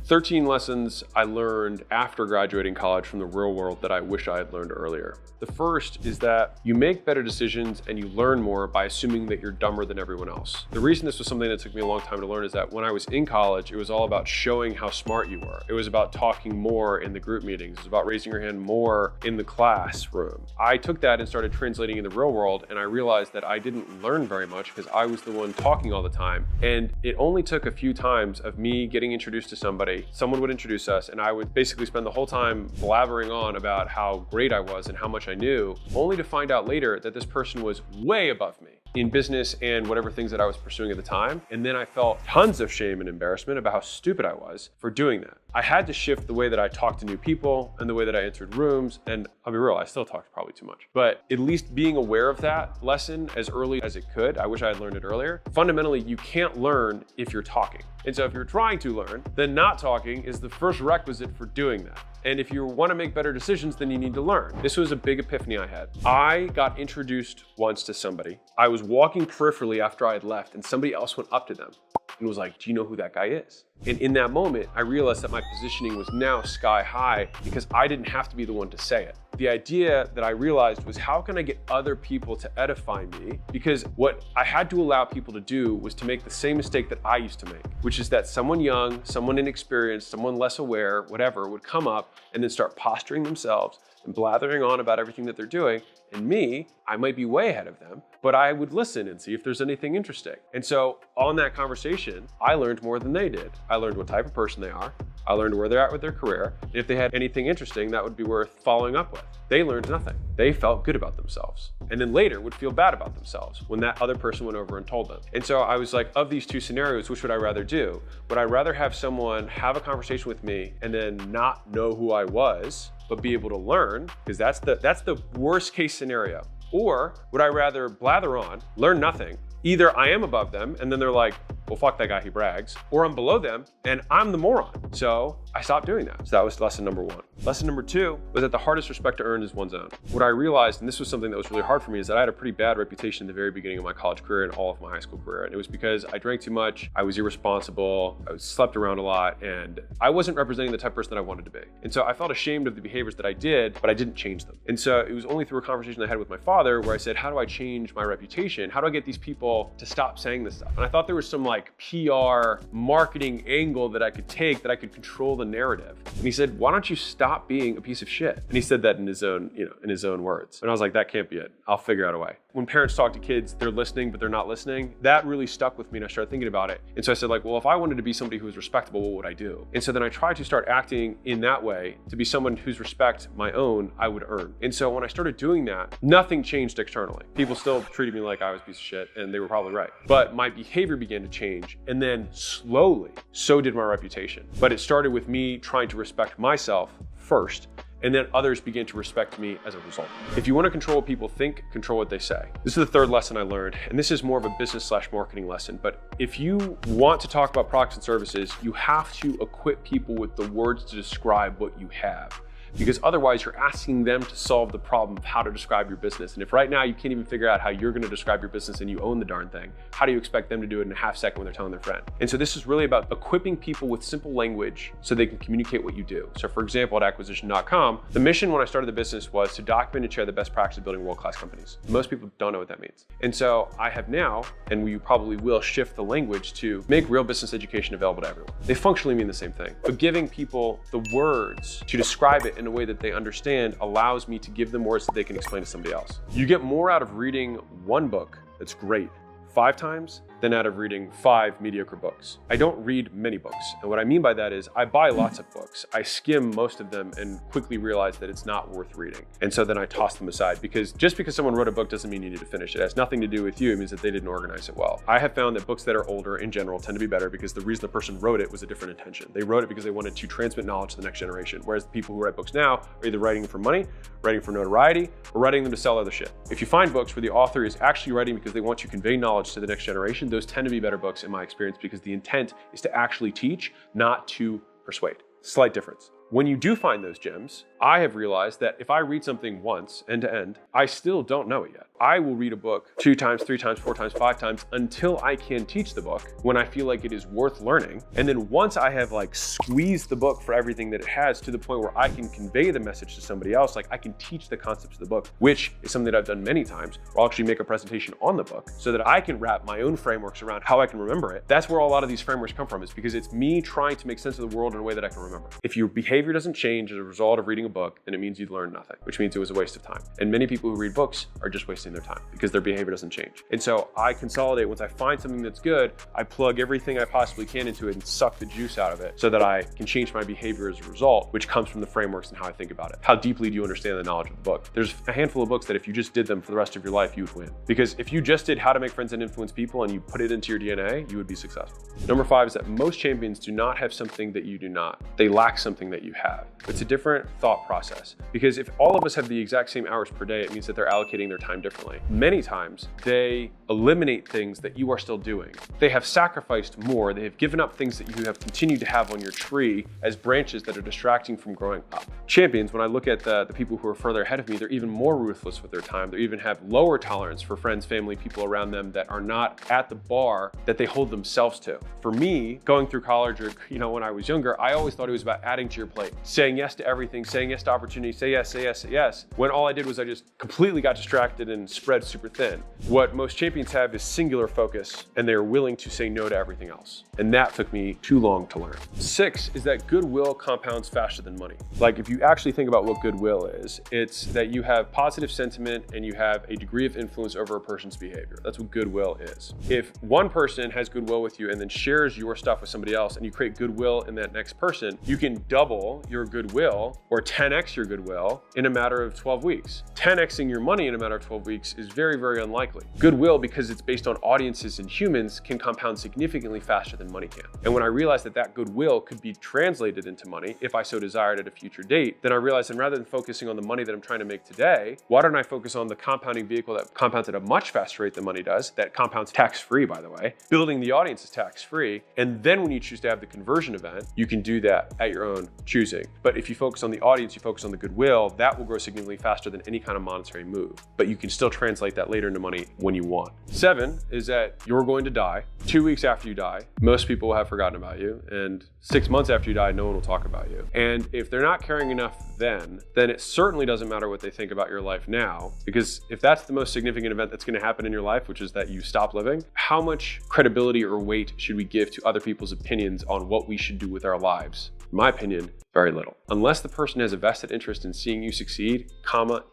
13 lessons I learned after graduating college from the real world that I wish I had learned earlier. The first is that you make better decisions and you learn more by assuming that you're dumber than everyone else. The reason this was something that took me a long time to learn is that when I was in college, it was all about showing how smart you were. It was about talking more in the group meetings. It was about raising your hand more in the classroom. I took that and started translating in the real world, and I realized that I didn't learn very much because I was the one talking all the time. And it only took a few times of me getting introduced to somebody, someone would introduce us, and I would basically spend the whole time blabbering on about how great I was and how much I knew, only to find out later that this person was way above me in business and whatever things that I was pursuing at the time. And then I felt tons of shame and embarrassment about how stupid I was for doing that. I had to shift the way that I talked to new people and the way that I entered rooms. And I'll be real, I still talked probably too much. But at least being aware of that lesson as early as it could, I wish I had learned it earlier. Fundamentally, you can't learn if you're talking. And so if you're trying to learn, then not talking is the first requisite for doing that. And if you want to make better decisions, then you need to learn. This was a big epiphany I had. I got introduced once to somebody. I was walking peripherally after I had left, and somebody else went up to them and was like, "Do you know who that guy is?" And in that moment, I realized that my positioning was now sky high because I didn't have to be the one to say it. The idea that I realized was, how can I get other people to edify me? Because what I had to allow people to do was to make the same mistake that I used to make, which is that someone young, someone inexperienced, someone less aware, whatever, would come up and then start posturing themselves and blathering on about everything that they're doing. And me, I might be way ahead of them, but I would listen and see if there's anything interesting. And so on that conversation, I learned more than they did. I learned what type of person they are. I learned where they're at with their career. If they had anything interesting that would be worth following up with. They learned nothing. They felt good about themselves. And then later would feel bad about themselves when that other person went over and told them. And so I was like, of these two scenarios, which would I rather do? Would I rather have someone have a conversation with me and then not know who I was, but be able to learn? Because that's the worst case scenario. Or would I rather blather on, learn nothing? Either I am above them and then they're like, well, fuck that guy, he brags, or I'm below them and I'm the moron. So I stopped doing that. So that was lesson number one. Lesson number two was that the hardest respect to earn is one's own. What I realized, and this was something that was really hard for me, is that I had a pretty bad reputation in the very beginning of my college career and all of my high school career. And it was because I drank too much, I was irresponsible, I slept around a lot, and I wasn't representing the type of person that I wanted to be. And so I felt ashamed of the behaviors that I did, but I didn't change them. And so it was only through a conversation I had with my father where I said, how do I change my reputation? How do I get these people to stop saying this stuff? And I thought there was some like PR marketing angle that I could take, that I could control the narrative. And he said, why don't you stop being a piece of shit? And he said that in his own, in his own words. And I was like, that can't be it. I'll figure out a way. When parents talk to kids, they're listening, but they're not listening. That really stuck with me, and I started thinking about it. And so I said, like, well, if I wanted to be somebody who was respectable, what would I do? And so then I tried to start acting in that way to be someone whose respect, my own, I would earn. And so when I started doing that, nothing changed externally. People still treated me like I was a piece of shit, and they were probably right. But my behavior began to change, and then slowly, so did my reputation. But it started with me trying to respect myself first, and then others begin to respect me as a result. If you want to control what people think, control what they say. This is the third lesson I learned, and this is more of a business/marketing lesson, but if you want to talk about products and services, you have to equip people with the words to describe what you have. Because otherwise you're asking them to solve the problem of how to describe your business. And if right now you can't even figure out how you're going to describe your business and you own the darn thing, how do you expect them to do it in a half second when they're telling their friend? And so this is really about equipping people with simple language so they can communicate what you do. So for example, at acquisition.com, the mission when I started the business was to document and share the best practice of building world-class companies. Most people don't know what that means. And so I have now, and we probably will, shift the language to make real business education available to everyone. They functionally mean the same thing, but giving people the words to describe it in a way that they understand allows me to give them words that they can explain to somebody else. You get more out of reading one book that's great 5 times than out of reading 5 mediocre books. I don't read many books. And what I mean by that is I buy lots of books. I skim most of them and quickly realize that it's not worth reading. And so then I toss them aside, because just because someone wrote a book doesn't mean you need to finish it. It has nothing to do with you. It means that they didn't organize it well. I have found that books that are older in general tend to be better because the reason the person wrote it was a different intention. They wrote it because they wanted to transmit knowledge to the next generation. Whereas the people who write books now are either writing for money, writing for notoriety, or writing them to sell other shit. If you find books where the author is actually writing because they want to convey knowledge to the next generation, those tend to be better books in my experience, because the intent is to actually teach, not to persuade. Slight difference. When you do find those gems, I have realized that if I read something once, end to end, I still don't know it yet. I will read a book 2 times, 3 times, 4 times, 5 times until I can teach the book when I feel like it is worth learning. And then once I have like squeezed the book for everything that it has to the point where I can convey the message to somebody else, like I can teach the concepts of the book, which is something that I've done many times. I'll actually make a presentation on the book so that I can wrap my own frameworks around how I can remember it. That's where a lot of these frameworks come from, is because it's me trying to make sense of the world in a way that I can remember. If your behavior doesn't change as a result of reading a book, then it means you've learned nothing, which means it was a waste of time. And many people who read books are just wasting their time because their behavior doesn't change. And so I consolidate. Once I find something that's good, I plug everything I possibly can into it and suck the juice out of it so that I can change my behavior as a result, which comes from the frameworks and how I think about it. How deeply do you understand the knowledge of the book? There's a handful of books that if you just did them for the rest of your life, you would win. Because if you just did How to Make Friends and Influence People and you put it into your DNA, you would be successful. Number 5 is that most champions do not have something that you do not. They lack something that you have. It's a different thought process, because if all of us have the exact same hours per day, it means that they're allocating their time differently. Many times they eliminate things that you are still doing. They have sacrificed more. They have given up things that you have continued to have on your tree as branches that are distracting from growing up. Champions, when I look at the people who are further ahead of me, they're even more ruthless with their time. They even have lower tolerance for friends, family, people around them that are not at the bar that they hold themselves to. For me, going through college or when I was younger, I always thought it was about adding to your plate, saying yes to everything, saying yes to opportunity, say yes, say yes, say yes, when all I did was I just completely got distracted and spread super thin. What most champions have is singular focus, and they're willing to say no to everything else. And that took me too long to learn. 6 is that goodwill compounds faster than money. Like, if you actually think about what goodwill is, it's that you have positive sentiment and you have a degree of influence over a person's behavior. That's what goodwill is. If one person has goodwill with you and then shares your stuff with somebody else and you create goodwill in that next person, you can double your goodwill or 10x your goodwill in a matter of 12 weeks. 10xing your money in a matter of 12 weeks is very, very unlikely. Goodwill, because it's based on audiences and humans, can compound significantly faster than money can. And when I realized that that goodwill could be translated into money if I so desired at a future date, then I realized that rather than focusing on the money that I'm trying to make today, why don't I focus on the compounding vehicle that compounds at a much faster rate than money does, that compounds tax-free, by the way. Building the audience is tax-free. And then when you choose to have the conversion event, you can do that at your own choosing. But if you focus on the audience, you focus on the goodwill, that will grow significantly faster than any kind of monetary move. But you can still translate that later into money when you want. 7 is that you're going to die. 2 weeks after you die, most people will have forgotten about you. And 6 months after you die, no one will talk about you. And if they're not caring enough then it certainly doesn't matter what they think about your life now. Because if that's the most significant event that's going to happen in your life, which is that you stop living, how much credibility or weight should we give to other people's opinions on what we should do with our lives? In my opinion, very little. Unless the person has a vested interest in seeing you succeed,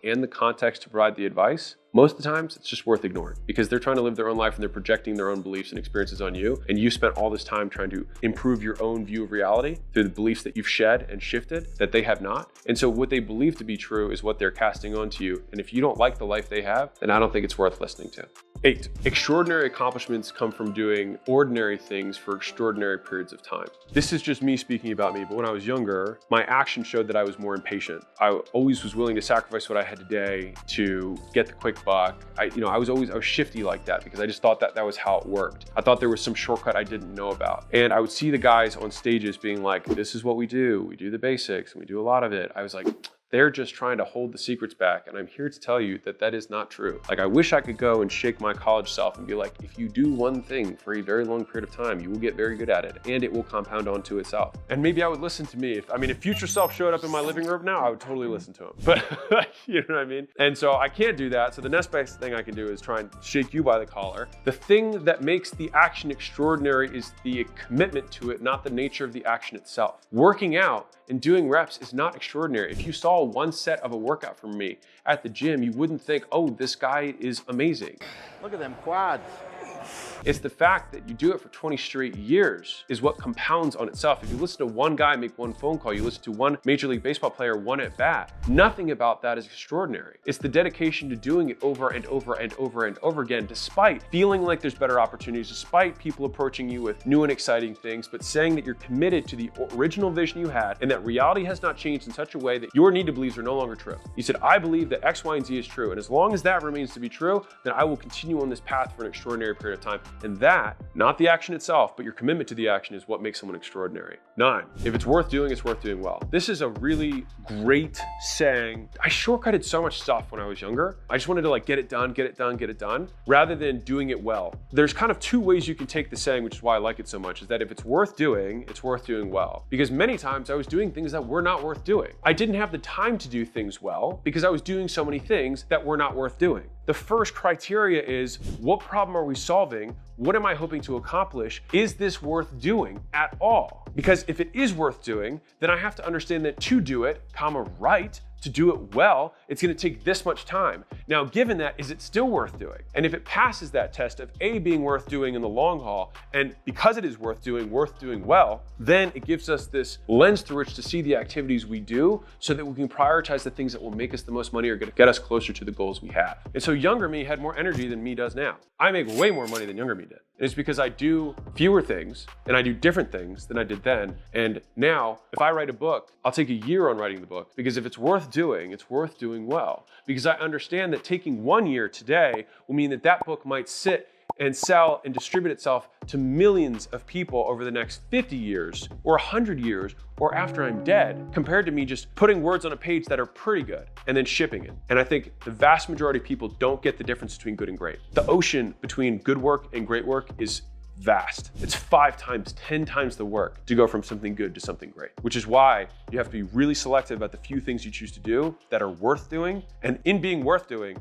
and the context to provide the advice, most of the times it's just worth ignoring, because they're trying to live their own life and they're projecting their own beliefs and experiences on you. And you spent all this time trying to improve your own view of reality through the beliefs that you've shed and shifted that they have not. And so what they believe to be true is what they're casting onto you. And if you don't like the life they have, then I don't think it's worth listening to. 8, extraordinary accomplishments come from doing ordinary things for extraordinary periods of time. This is just me speaking about me, but when I was younger, my action showed that I was more impatient. I always was willing to sacrifice what I had today to get the quick buck. I was shifty like that because I just thought that was how it worked. I thought there was some shortcut I didn't know about. And I would see the guys on stages being like, this is what we do. We do the basics and we do a lot of it. I was like, they're just trying to hold the secrets back. And I'm here to tell you that that is not true. Like, I wish I could go and shake my college self and be like, if you do one thing for a very long period of time, you will get very good at it and it will compound onto itself. And maybe I would listen to me. If future self showed up in my living room now, I would totally listen to him. But you know what I mean? And so I can't do that. So the next best thing I can do is try and shake you by the collar. The thing that makes the action extraordinary is the commitment to it, not the nature of the action itself. Working out and doing reps is not extraordinary. If you saw one set of a workout from me at the gym, you wouldn't think, oh, this guy is amazing. Look at them quads. It's the fact that you do it for 20 straight years is what compounds on itself. If you listen to one guy make one phone call, you listen to one Major League Baseball player, one at bat, nothing about that is extraordinary. It's the dedication to doing it over and over and over and over again, despite feeling like there's better opportunities, despite people approaching you with new and exciting things, but saying that you're committed to the original vision you had and that reality has not changed in such a way that your need to beliefs are no longer true. You said, I believe that X, Y, and Z is true. And as long as that remains to be true, then I will continue on this path for an extraordinary period of time. And that, not the action itself, but your commitment to the action is what makes someone extraordinary. 9, if it's worth doing, it's worth doing well. This is a really great saying. I shortcutted so much stuff when I was younger. I just wanted to like get it done, get it done, get it done, rather than doing it well. There's kind of 2 ways you can take the saying, which is why I like it so much, is that if it's worth doing, it's worth doing well. Because many times I was doing things that were not worth doing. I didn't have the time to do things well because I was doing so many things that were not worth doing. The first criteria is, what problem are we solving? What am I hoping to accomplish? Is this worth doing at all? Because if it is worth doing, then I have to understand that to do it, right, to do it well, it's gonna take this much time. Now, given that, is it still worth doing? And if it passes that test of A, being worth doing in the long haul, and because it is worth doing well, then it gives us this lens through which to see the activities we do so that we can prioritize the things that will make us the most money or get us closer to the goals we have. And so younger me had more energy than me does now. I make way more money than younger me did. And it's because I do fewer things and I do different things than I did then. And now, if I write a book, I'll take a year on writing the book, because if it's worth doing, it's worth doing well. Because I understand that taking 1 year today will mean that that book might sit and sell and distribute itself to millions of people over the next 50 years or 100 years or after I'm dead, compared to me just putting words on a page that are pretty good and then shipping it. And I think the vast majority of people don't get the difference between good and great. The ocean between good work and great work is vast. It's 5 times, 10 times the work to go from something good to something great, which is why you have to be really selective about the few things you choose to do that are worth doing, and in being worth doing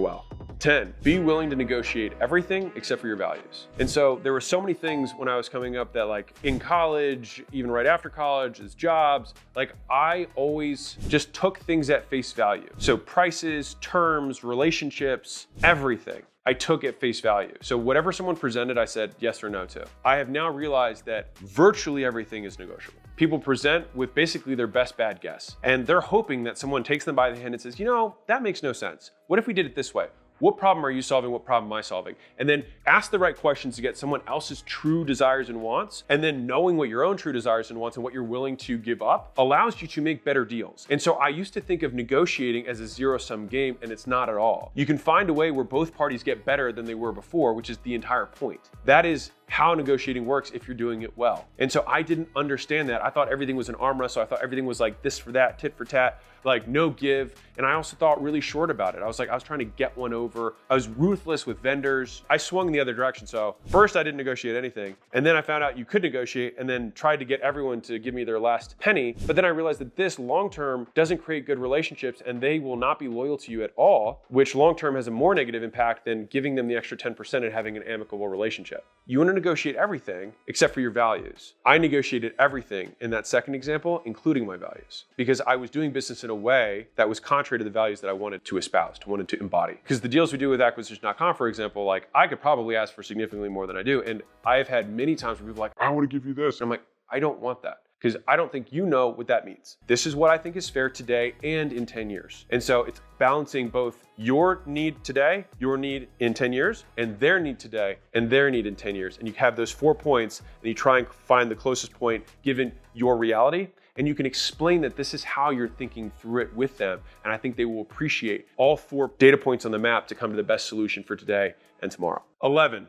well. 10, be willing to negotiate everything except for your values. And so there were so many things when I was coming up that, like in college, even right after college, as jobs, like I always just took things at face value. So prices, terms, relationships, everything I took at face value. So whatever someone presented, I said yes or no to. I have now realized that virtually everything is negotiable. People present with basically their best bad guess, and they're hoping that someone takes them by the hand and says, you know, that makes no sense. What if we did it this way? What problem are you solving? What problem am I solving? And then ask the right questions to get someone else's true desires and wants. And then knowing what your own true desires and wants and what you're willing to give up allows you to make better deals. And so I used to think of negotiating as a zero-sum game, and it's not at all. You can find a way where both parties get better than they were before, which is the entire point. That is how negotiating works if you're doing it well. And so I didn't understand that. I thought everything was an arm wrestle. I thought everything was like this for that, tit for tat, like no give. And I also thought really short about it. I was trying to get one over. I was ruthless with vendors. I swung the other direction. So first I didn't negotiate anything. And then I found out you could negotiate, and then tried to get everyone to give me their last penny. But then I realized that this long-term doesn't create good relationships, and they will not be loyal to you at all, which long-term has a more negative impact than giving them the extra 10% and having an amicable relationship. You want to negotiate everything except for your values. I negotiated everything in that second example, including my values, because I was doing business in a way that was contrary to the values that I wanted to espouse, wanted to embody. Because the deals we do with acquisition.com, for example, like I could probably ask for significantly more than I do. And I've had many times where people are like, I want to give you this. And I'm like, I don't want that, because I don't think you know what that means. This is what I think is fair today and in 10 years. And so it's balancing both your need today, your need in 10 years, and their need today and their need in 10 years. And you have those 4 points, and you try and find the closest point given your reality. And you can explain that this is how you're thinking through it with them. And I think they will appreciate all 4 data points on the map to come to the best solution for today and tomorrow. 11.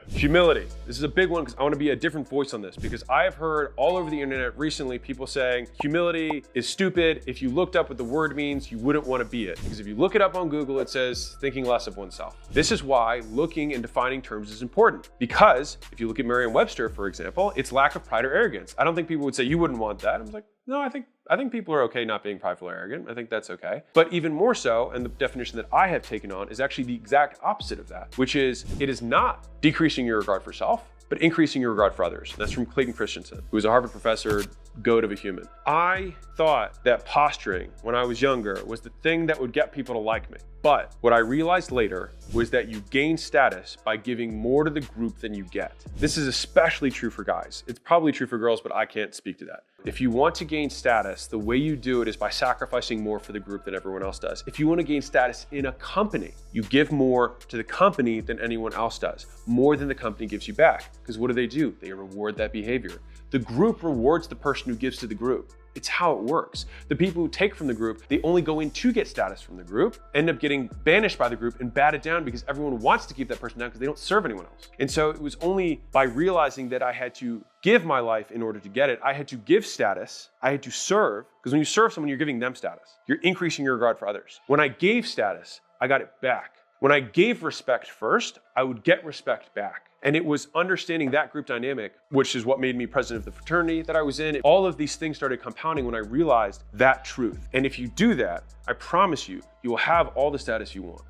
Humility. This is a big one because I want to be a different voice on this, because I have heard all over the internet recently people saying humility is stupid. If you looked up what the word means, you wouldn't want to be it. Because if you look it up on Google, it says thinking less of oneself. This is why looking and defining terms is important. Because if you look at Merriam-Webster, for example, it's lack of pride or arrogance. I don't think people would say you wouldn't want that. I was like, no, I think people are okay not being prideful or arrogant. I think that's okay. But even more so, and the definition that I have taken on is actually the exact opposite of that, which is it is not decreasing your regard for self, but increasing your regard for others. That's from Clayton Christensen, who was a Harvard professor, goat of a human. I thought that posturing when I was younger was the thing that would get people to like me. But what I realized later was that you gain status by giving more to the group than you get. This is especially true for guys. It's probably true for girls, but I can't speak to that. If you want to gain status, the way you do it is by sacrificing more for the group than everyone else does. If you want to gain status in a company, you give more to the company than anyone else does, more than the company gives you back. Because what do? They reward that behavior. The group rewards the person who gives to the group. It's how it works. The people who take from the group, they only go in to get status from the group, end up getting banished by the group and batted down because everyone wants to keep that person down because they don't serve anyone else. And so it was only by realizing that I had to give my life in order to get it. I had to give status. I had to serve, because when you serve someone, you're giving them status. You're increasing your regard for others. When I gave status, I got it back. When I gave respect first, I would get respect back. And it was understanding that group dynamic, which is what made me president of the fraternity that I was in. All of these things started compounding when I realized that truth. And if you do that, I promise you, you will have all the status you want.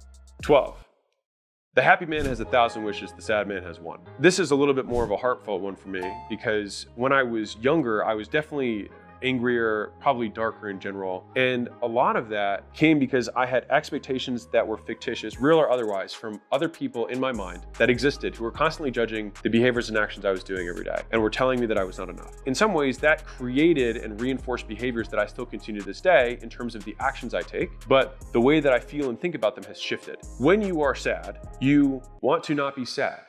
12. The happy man has 1,000 wishes, the sad man has one. This is a little bit more of a heartfelt one for me, because when I was younger, I was definitely angrier, probably darker in general. And a lot of that came because I had expectations that were fictitious, real or otherwise, from other people in my mind that existed who were constantly judging the behaviors and actions I was doing every day and were telling me that I was not enough. In some ways, that created and reinforced behaviors that I still continue to this day in terms of the actions I take, but the way that I feel and think about them has shifted. When you are sad, you want to not be sad.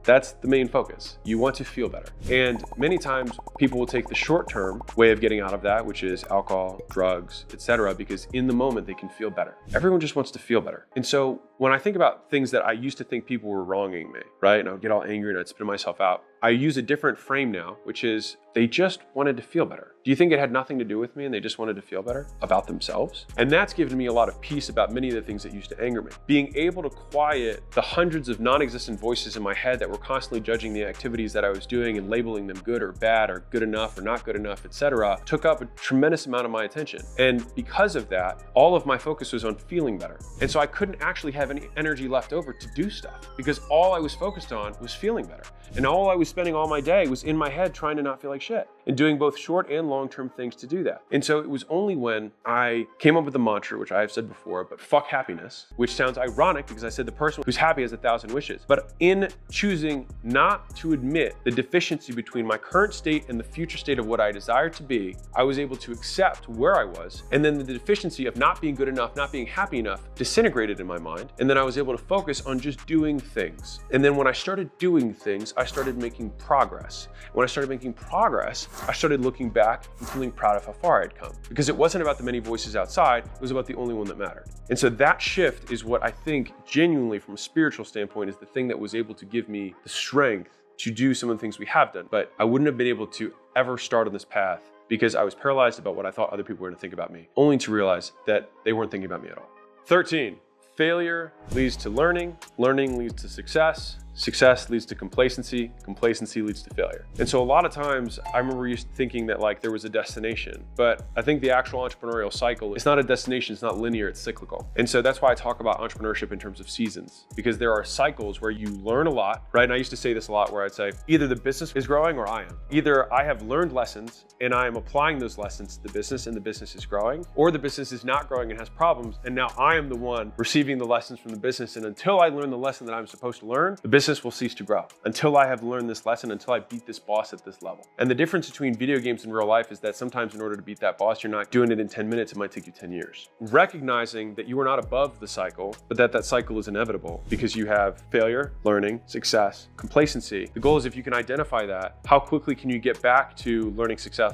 That's the main focus. You want to feel better. And many times people will take the short-term way of getting out of that, which is alcohol, drugs, etc., because in the moment they can feel better. Everyone just wants to feel better. And so when I think about things that I used to think people were wronging me, right? And I would get all angry and I'd spit myself out. I use a different frame now, which is they just wanted to feel better. Do you think it had nothing to do with me and they just wanted to feel better about themselves? And that's given me a lot of peace about many of the things that used to anger me. Being able to quiet the hundreds of non-existent voices in my head that were constantly judging the activities that I was doing and labeling them good or bad or good enough or not good enough, etc., took up a tremendous amount of my attention. And because of that, all of my focus was on feeling better. And so I couldn't actually have any energy left over to do stuff because all I was focused on was feeling better. And all I was spending all my day was in my head trying to not feel like shit and doing both short and long-term things to do that. And so it was only when I came up with the mantra, which I have said before, but fuck happiness, which sounds ironic because I said the person who's happy has 1,000 wishes. But in choosing not to admit the deficiency between my current state and the future state of what I desire to be, I was able to accept where I was. And then the deficiency of not being good enough, not being happy enough, disintegrated in my mind. And then I was able to focus on just doing things. And then when I started doing things, I started making progress. When I started making progress, I started looking back and feeling proud of how far I'd come. Because it wasn't about the many voices outside, it was about the only one that mattered. And so that shift is what I think genuinely from a spiritual standpoint is the thing that was able to give me the strength to do some of the things we have done. But I wouldn't have been able to ever start on this path because I was paralyzed about what I thought other people were going to think about me, only to realize that they weren't thinking about me at all. 13, failure leads to learning, learning leads to success, success leads to complacency, complacency leads to failure. And so a lot of times I remember used to thinking that like there was a destination, but I think the actual entrepreneurial cycle, it's not a destination, it's not linear, it's cyclical. And so that's why I talk about entrepreneurship in terms of seasons, because there are cycles where you learn a lot, right? And I used to say this a lot where I'd say, either the business is growing or I am. Either I have learned lessons and I am applying those lessons to the business and the business is growing, or the business is not growing and has problems. And now I am the one receiving the lessons from the business. And until I learn the lesson that I'm supposed to learn, the business will cease to grow. Until I have learned this lesson, until I beat this boss at this level. And the difference between video games and real life is that sometimes in order to beat that boss, you're not doing it in 10 minutes, it might take you 10 years. Recognizing that you are not above the cycle, but that cycle is inevitable because you have failure, learning, success, complacency. The goal is if you can identify that, how quickly can you get back to learning success,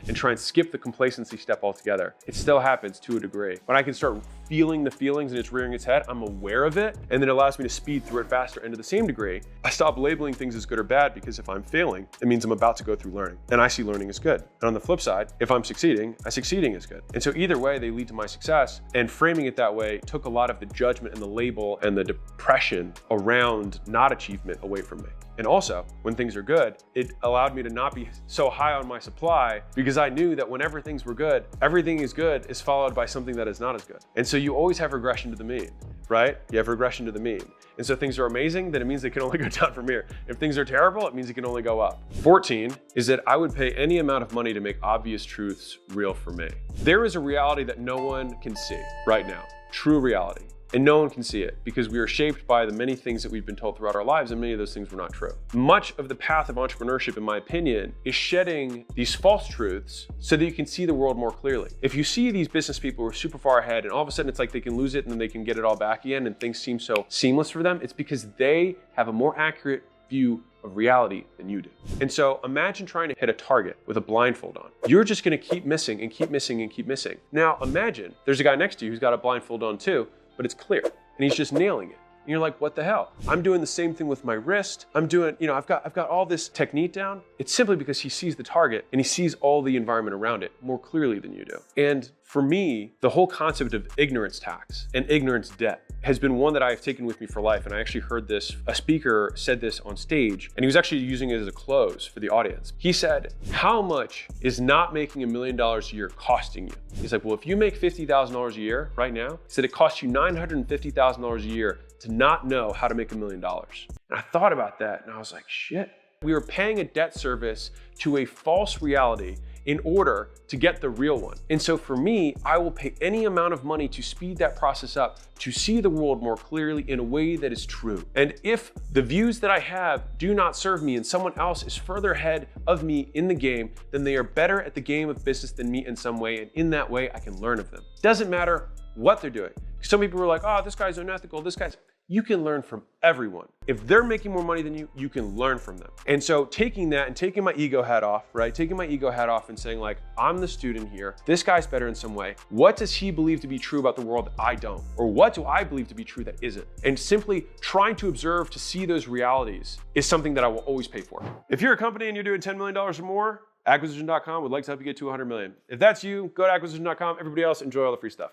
and try and skip the complacency step altogether. It still happens to a degree. When I can start feeling the feelings and it's rearing its head, I'm aware of it, and then it allows me to speed through it faster. And to the same degree, I stop labeling things as good or bad because if I'm failing, it means I'm about to go through learning. And I see learning as good. And on the flip side, if I'm succeeding, succeeding is good. And so either way, they lead to my success. And framing it that way took a lot of the judgment and the label and the depression around not achievement away from me. And also, when things are good, it allowed me to not be so high on my supply because I knew that whenever things were good, everything is good is followed by something that is not as good. And so you always have regression to the mean, right? You have regression to the mean. And so if things are amazing, then it means they can only go down from here. If things are terrible, it means it can only go up. 14 is that I would pay any amount of money to make obvious truths real for me. There is a reality that no one can see right now, true reality. And no one can see it because we are shaped by the many things that we've been told throughout our lives, and many of those things were not true. Much of the path of entrepreneurship, in my opinion, is shedding these false truths so that you can see the world more clearly. If you see these business people who are super far ahead and all of a sudden it's like they can lose it and then they can get it all back again and things seem so seamless for them, it's because they have a more accurate view of reality than you do. And so imagine trying to hit a target with a blindfold on. You're just gonna keep missing and keep missing and keep missing. Now imagine there's a guy next to you who's got a blindfold on too, but it's clear and he's just nailing it. And you're like, what the hell? I'm doing the same thing with my wrist. I'm doing, I've got all this technique down. It's simply because he sees the target and he sees all the environment around it more clearly than you do. And for me, the whole concept of ignorance tax and ignorance debt has been one that I've taken with me for life. And I actually heard this, a speaker said this on stage, and he was actually using it as a close for the audience. He said, how much is not making $1 million a year costing you? He's like, well, if you make $50,000 a year right now, he said it costs you $950,000 a year to not know how to make $1 million. And I thought about that and I was like, shit. We were paying a debt service to a false reality in order to get the real one. And so for me, I will pay any amount of money to speed that process up, to see the world more clearly in a way that is true. And if the views that I have do not serve me and someone else is further ahead of me in the game, then they are better at the game of business than me in some way. And in that way, I can learn of them. Doesn't matter what they're doing. Some people are like, oh, this guy's unethical, this guy's... You can learn from everyone. If they're making more money than you, you can learn from them. And so taking that and taking my ego hat off, right? Taking my ego hat off and saying like, I'm the student here. This guy's better in some way. What does he believe to be true about the world that I don't? Or what do I believe to be true that isn't? And simply trying to observe to see those realities is something that I will always pay for. If you're a company and you're doing $10 million or more, acquisition.com would like to help you get to 100 million. If that's you, go to acquisition.com. Everybody else, enjoy all the free stuff.